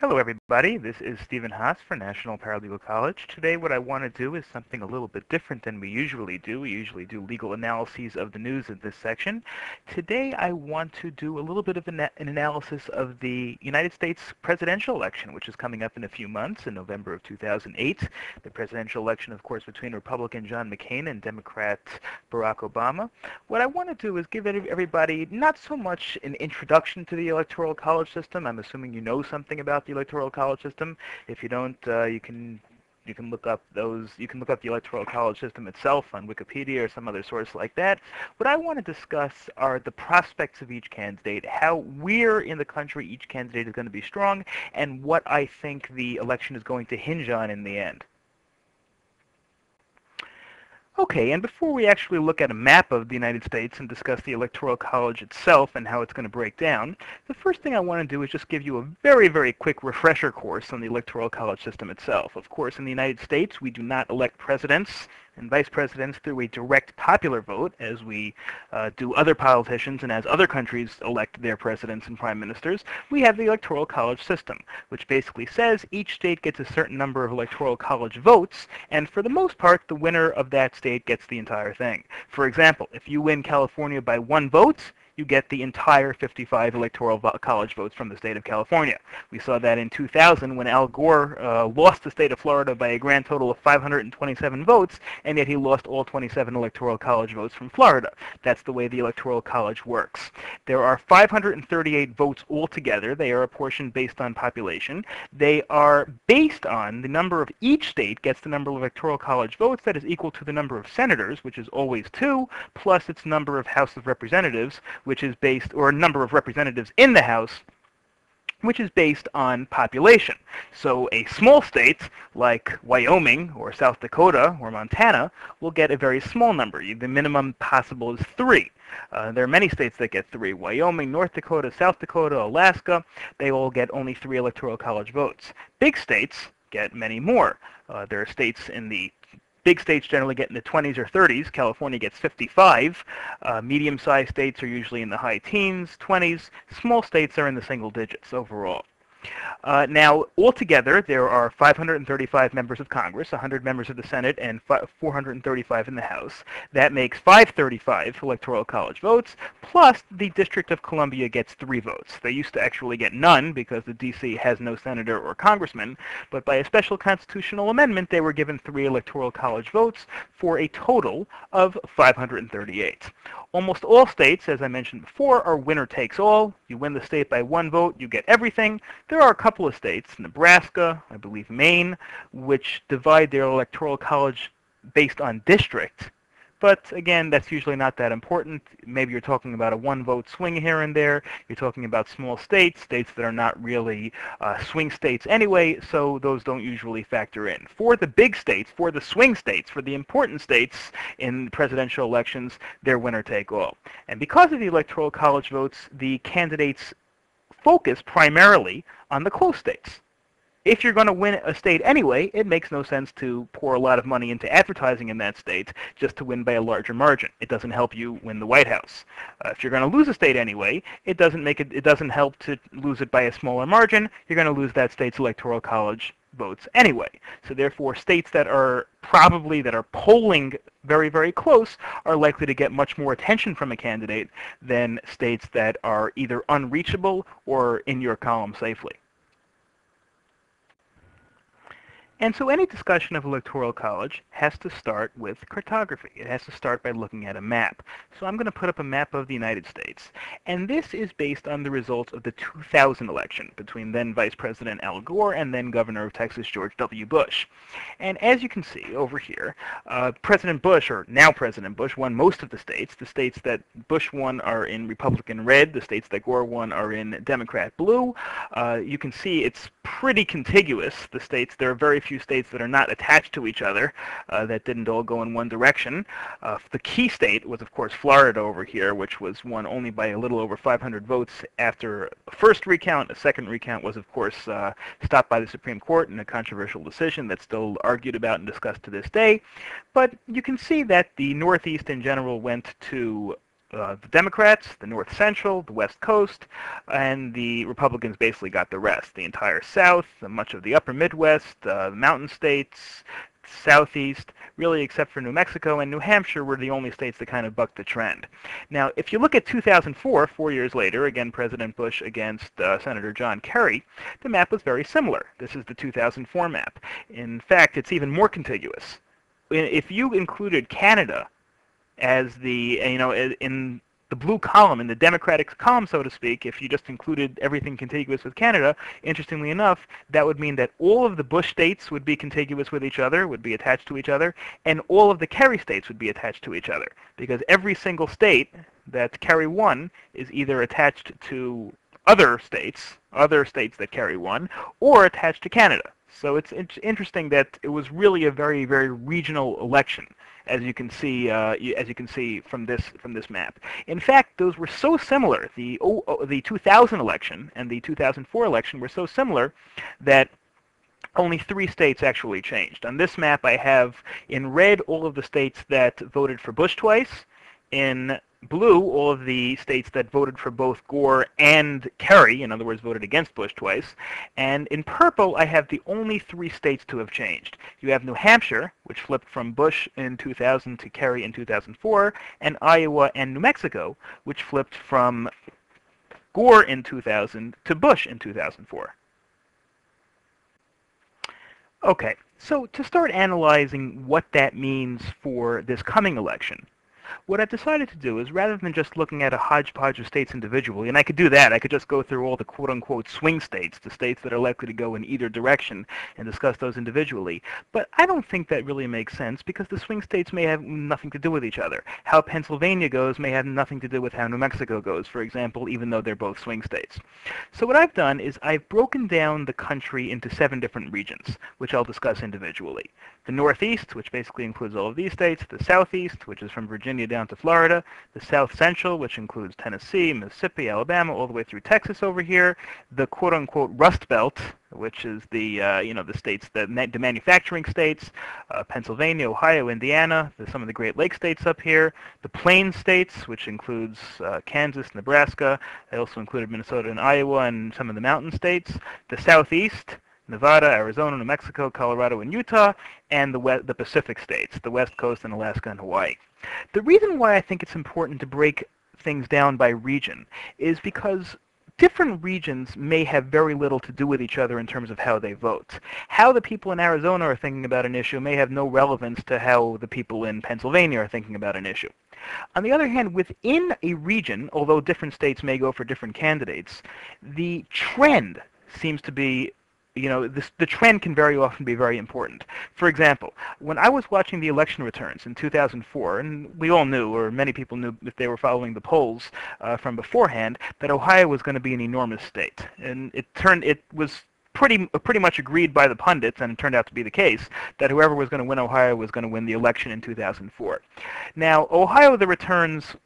Hello everybody, this is Stephen Haas for National Paralegal College. Today what I want to do is something a little bit different than we usually do. We usually do legal analyses of the news in this section. Today I want to do a little bit of an analysis of the United States presidential election, which is coming up in a few months in November of 2008. The presidential election, of course, between Republican John McCain and Democrat Barack Obama. What I want to do is give everybody not so much an introduction to the Electoral College system. I'm assuming you know something about the Electoral College system. If you don't, you can look up the Electoral College system itself on Wikipedia or some other source like that. What I want to discuss are the prospects of each candidate, how where in the country each candidate is going to be strong, and what I think the election is going to hinge on in the end. Okay, and before we actually look at a map of the United States and discuss the Electoral College itself and how it's going to break down, the first thing I want to do is just give you a very, very quick refresher course on the Electoral College system itself. Of course, in the United States, we do not elect presidents and vice presidents through a direct popular vote, as we do other politicians and as other countries elect their presidents and prime ministers. We have the Electoral College system, which basically says each state gets a certain number of Electoral College votes, and for the most part, the winner of that state gets the entire thing. For example, if you win California by 1 vote, you get the entire 55 Electoral College votes from the state of California. We saw that in 2000 when Al Gore lost the state of Florida by a grand total of 527 votes, and yet he lost all 27 Electoral College votes from Florida. That's the way the Electoral College works. There are 538 votes altogether. They are apportioned based on population. They are based on the number of each state gets the number of Electoral College votes that is equal to the number of senators, which is always 2, plus its number of House of Representatives, which is based, or number of representatives in the House, which is based on population. So a small state like Wyoming or South Dakota or Montana will get a very small number. The minimum possible is 3. There are many states that get 3. Wyoming, North Dakota, South Dakota, Alaska, they all get only 3 Electoral College votes. Big states get many more. There are states in the Big states generally get in the 20s or 30s. California gets 55. Medium-sized states are usually in the high teens, 20s. Small states are in the single digits overall. Now, altogether, there are 535 members of Congress, 100 members of the Senate, and 435 in the House. That makes 535 Electoral College votes, plus the District of Columbia gets 3 votes. They used to actually get none because the D.C. has no senator or congressman, but by a special constitutional amendment, they were given 3 Electoral College votes for a total of 538. Almost all states, as I mentioned before, are winner takes all. You win the state by 1 vote, you get everything. There are a couple of states, Nebraska, I believe Maine, which divide their Electoral College based on district. But again, that's usually not that important. Maybe you're talking about a 1-vote swing here and there. You're talking about small states, states that are not really swing states anyway, so those don't usually factor in. For the big states, for the swing states, for the important states in presidential elections, they're winner take all. And because of the Electoral College votes, the candidates focus primarily on the close states. If you're going to win a state anyway, it makes no sense to pour a lot of money into advertising in that state just to win by a larger margin. It doesn't help you win the White House. If you're going to lose a state anyway, it doesn't help to lose it by a smaller margin. You're going to lose that state's Electoral College votes anyway. So therefore, states that are polling very, very close are likely to get much more attention from a candidate than states that are either unreachable or in your column safely. And so any discussion of Electoral College has to start with cartography. It has to start by looking at a map. So I'm going to put up a map of the United States. And this is based on the results of the 2000 election between then Vice President Al Gore and then Governor of Texas George W. Bush. And as you can see over here, President Bush, or now President Bush, won most of the states. The states that Bush won are in Republican red. The states that Gore won are in Democrat blue. You can see it's pretty contiguous. There are very few states that are not attached to each other, that didn't all go in one direction. The key state was, of course, Florida over here, which was won only by a little over 500 votes after a first recount. A second recount was, of course, stopped by the Supreme Court in a controversial decision that's still argued about and discussed to this day. But you can see that the Northeast in general went to the Democrats, the North Central, the West Coast, and the Republicans basically got the rest. The entire South, much of the Upper Midwest, the Mountain States, Southeast, really except for New Mexico and New Hampshire were the only states that kind of bucked the trend. Now, if you look at 2004, 4 years later, again President Bush against Senator John Kerry, the map was very similar. This is the 2004 map. In fact, it's even more contiguous. If you included Canada as the, in the blue column, in the Democratic column, so to speak, if you just included everything contiguous with Canada, interestingly enough, that would mean that all of the Bush states would be contiguous with each other, would be attached to each other, and all of the Kerry states would be attached to each other, because every single state that Kerry won is either attached to other states that Kerry won, or attached to Canada. So it's interesting that it was really a very, very regional election, as you can see from this map. In fact, those were so similar. The 2000 election and the 2004 election were so similar that only 3 states actually changed. On this map, I have in red all of the states that voted for Bush twice. In blue, all of the states that voted for both Gore and Kerry, in other words, voted against Bush twice. And in purple, I have the only 3 states to have changed. You have New Hampshire, which flipped from Bush in 2000 to Kerry in 2004, and Iowa and New Mexico, which flipped from Gore in 2000 to Bush in 2004. Okay, so to start analyzing what that means for this coming election, what I've decided to do is, rather than just looking at a hodgepodge of states individually, and I could do that, I could just go through all the quote-unquote swing states, the states that are likely to go in either direction, and discuss those individually. But I don't think that really makes sense, because the swing states may have nothing to do with each other. How Pennsylvania goes may have nothing to do with how New Mexico goes, for example, even though they're both swing states. So what I've done is I've broken down the country into 7 different regions, which I'll discuss individually. The Northeast, which basically includes all of these states, the Southeast, which is from Virginia down to Florida, the South Central, which includes Tennessee, Mississippi, Alabama, all the way through Texas over here, the quote-unquote Rust Belt, which is the the states, the manufacturing states, Pennsylvania, Ohio, Indiana, some of the Great Lakes states up here, the Plains states, which includes Kansas, Nebraska. They also included Minnesota and Iowa, and some of the mountain states, the Southeast, Nevada, Arizona, New Mexico, Colorado, and Utah, and the Pacific states, the West Coast and Alaska and Hawaii. The reason why I think it's important to break things down by region is because different regions may have very little to do with each other in terms of how they vote. How the people in Arizona are thinking about an issue may have no relevance to how the people in Pennsylvania are thinking about an issue. On the other hand, within a region, although different states may go for different candidates, the trend seems to be the trend can very often be very important. For example, when I was watching the election returns in 2004, and we all knew, or many people knew if they were following the polls from beforehand, that Ohio was going to be an enormous state. And it was pretty much agreed by the pundits, and it turned out to be the case, that whoever was going to win Ohio was going to win the election in 2004. Now, Ohio, the returns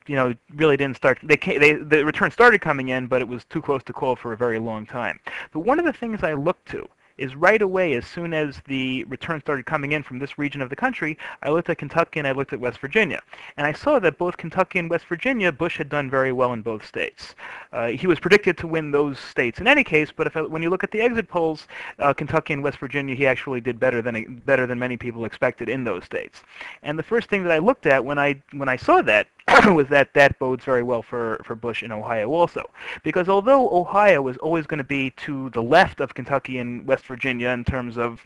really didn't start. The return started coming in, but it was too close to call for a very long time. But one of the things I looked to is right away, as soon as the return started coming in from this region of the country, I looked at Kentucky and I looked at West Virginia. And I saw that both Kentucky and West Virginia, Bush had done very well in both states. He was predicted to win those states in any case, but when you look at the exit polls, Kentucky and West Virginia, he actually did better than many people expected in those states. And the first thing that I looked at when I saw that was that bodes very well for Bush in Ohio also. Because although Ohio is always going to be to the left of Kentucky and West Virginia in terms of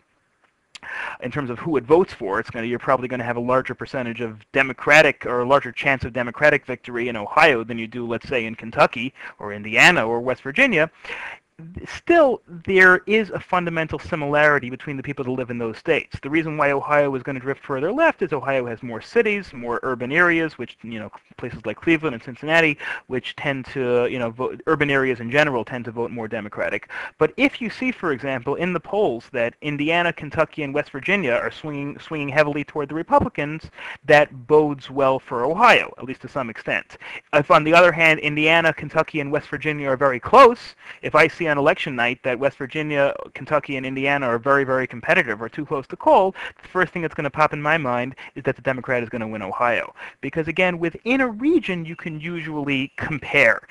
who it votes for, you're probably going to have a larger percentage of Democratic, or a larger chance of Democratic victory in Ohio than you do, let's say, in Kentucky or Indiana or West Virginia. Still, there is a fundamental similarity between the people that live in those states. The reason why Ohio is going to drift further left is Ohio has more cities, more urban areas, which, places like Cleveland and Cincinnati, which tend to, vote, urban areas in general tend to vote more Democratic. But if you see, for example, in the polls that Indiana, Kentucky, and West Virginia are swinging heavily toward the Republicans, that bodes well for Ohio, at least to some extent. If, on the other hand, Indiana, Kentucky, and West Virginia are very close, if I see see on election night that West Virginia, Kentucky, and Indiana are very, very competitive or too close to call, the first thing that's going to pop in my mind is that the Democrat is going to win Ohio. Because again, within a region, you can usually compare.